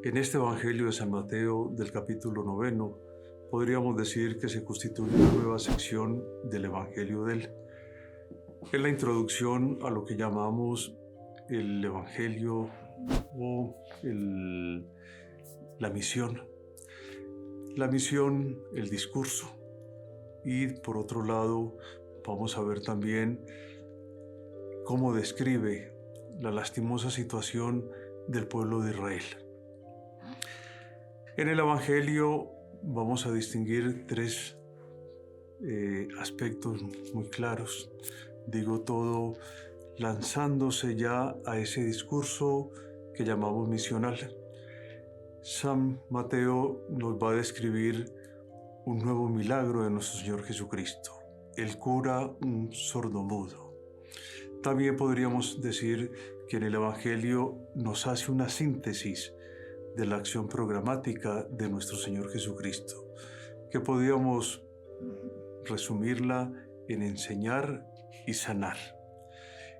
En este Evangelio de San Mateo del capítulo 9, podríamos decir que se constituye una nueva sección del Evangelio de él. Es la introducción a lo que llamamos el Evangelio o la misión. La misión, el discurso. Y por otro lado, vamos a ver también cómo describe la lastimosa situación del pueblo de Israel. En el Evangelio vamos a distinguir tres aspectos muy claros. Digo todo lanzándose ya a ese discurso que llamamos misional. San Mateo nos va a describir un nuevo milagro de nuestro Señor Jesucristo. Él cura un sordomudo. También podríamos decir que en el Evangelio nos hace una síntesis de la acción programática de nuestro Señor Jesucristo, que podríamos resumirla en enseñar y sanar.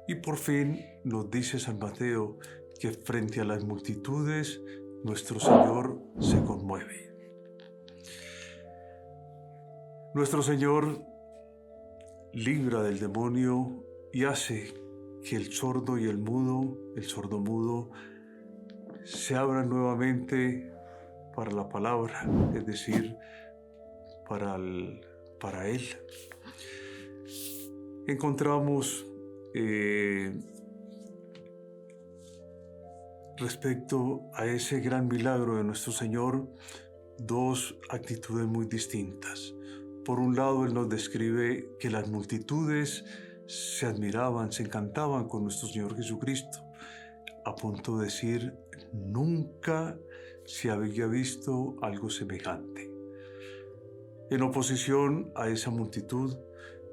Y por fin nos dice San Mateo que frente a las multitudes nuestro Señor se conmueve. Nuestro Señor libra del demonio y hace que el sordo y el sordomudo, se abran nuevamente para la palabra, es decir, para Él. Encontramos respecto a ese gran milagro de nuestro Señor dos actitudes muy distintas. Por un lado, Él nos describe que las multitudes se admiraban, se encantaban con nuestro Señor Jesucristo, a punto de decir, nunca se había visto algo semejante. En oposición a esa multitud,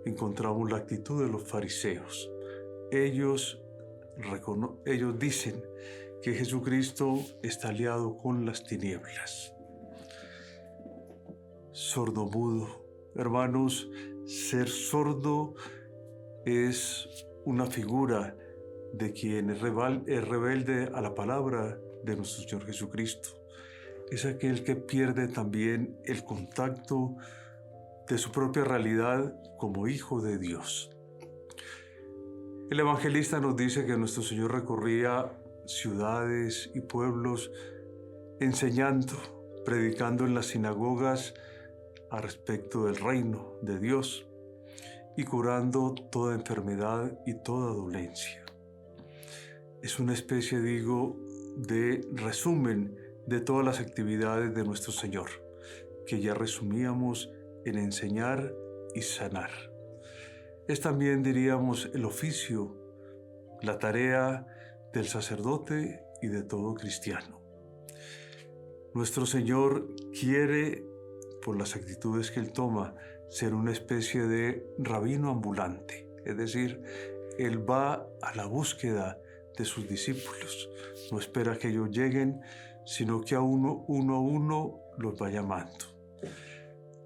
encontramos la actitud de los fariseos. Ellos dicen que Jesucristo está aliado con las tinieblas. Sordomudo. Hermanos, ser sordo es una figura de quien es rebelde a la palabra de nuestro Señor Jesucristo. Es aquel que pierde también el contacto de su propia realidad como hijo de Dios. El evangelista nos dice que nuestro Señor recorría ciudades y pueblos enseñando, predicando en las sinagogas a respecto del reino de Dios y curando toda enfermedad y toda dolencia. Es una especie, de resumen de todas las actividades de nuestro Señor, que ya resumíamos en enseñar y sanar. Es también, diríamos, el oficio, la tarea del sacerdote y de todo cristiano. Nuestro Señor quiere, por las actitudes que Él toma, ser una especie de rabino ambulante, es decir, Él va a la búsqueda de sus discípulos. No espera que ellos lleguen, sino que a uno a uno los va llamando.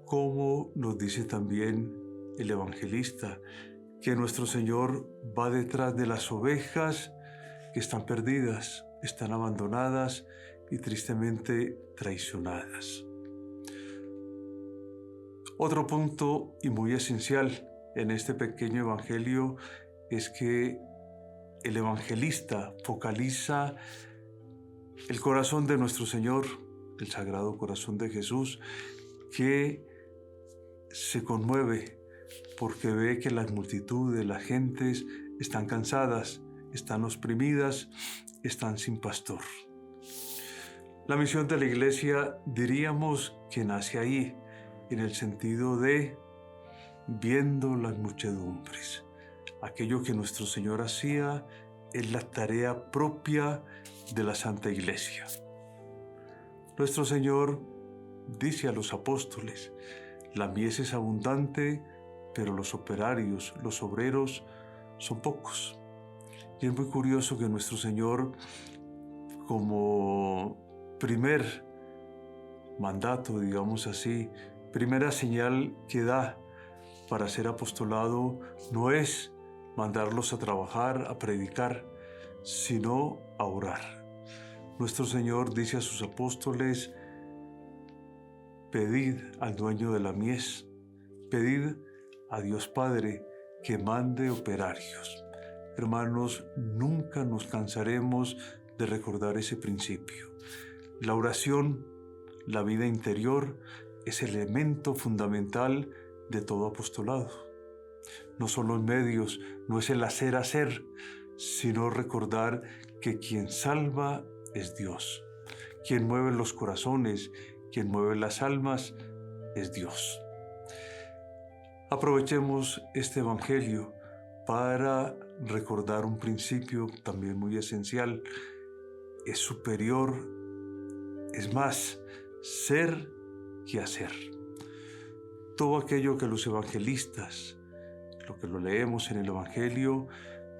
Como nos dice también el evangelista, que nuestro Señor va detrás de las ovejas que están perdidas, están abandonadas y tristemente traicionadas. Otro punto y muy esencial en este pequeño evangelio es que el evangelista focaliza el corazón de nuestro Señor, el Sagrado Corazón de Jesús, que se conmueve porque ve que las multitudes, las gentes están cansadas, están oprimidas, están sin pastor. La misión de la Iglesia diríamos que nace ahí, en el sentido de viendo las muchedumbres. Aquello que nuestro Señor hacía es la tarea propia de la Santa Iglesia. Nuestro Señor dice a los apóstoles, la mies es abundante, pero los operarios, los obreros, son pocos. Y es muy curioso que nuestro Señor, como primer mandato, digamos así, primera señal que da para ser apostolado, no es mandarlos a trabajar, a predicar, sino a orar. Nuestro Señor dice a sus apóstoles: pedid al dueño de la mies, pedid a Dios Padre que mande operarios. Hermanos, nunca nos cansaremos de recordar ese principio. La oración, la vida interior, es el elemento fundamental de todo apostolado. No son los medios, no es el hacer, sino recordar que quien salva es Dios. Quien mueve los corazones, quien mueve las almas es Dios. Aprovechemos este Evangelio para recordar un principio también muy esencial. Es superior, es más, ser que hacer. Todo aquello que los evangelistas, lo que lo leemos en el Evangelio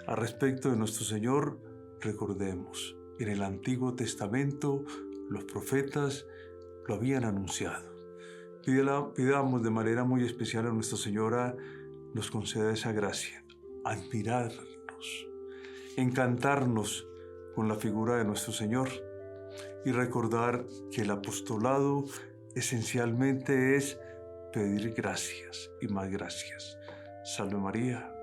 a respecto de nuestro Señor, recordemos. En el Antiguo Testamento los profetas lo habían anunciado. Pidamos de manera muy especial a Nuestra Señora nos conceda esa gracia, admirarnos, encantarnos con la figura de nuestro Señor y recordar que el apostolado esencialmente es pedir gracias y más gracias. Salve María,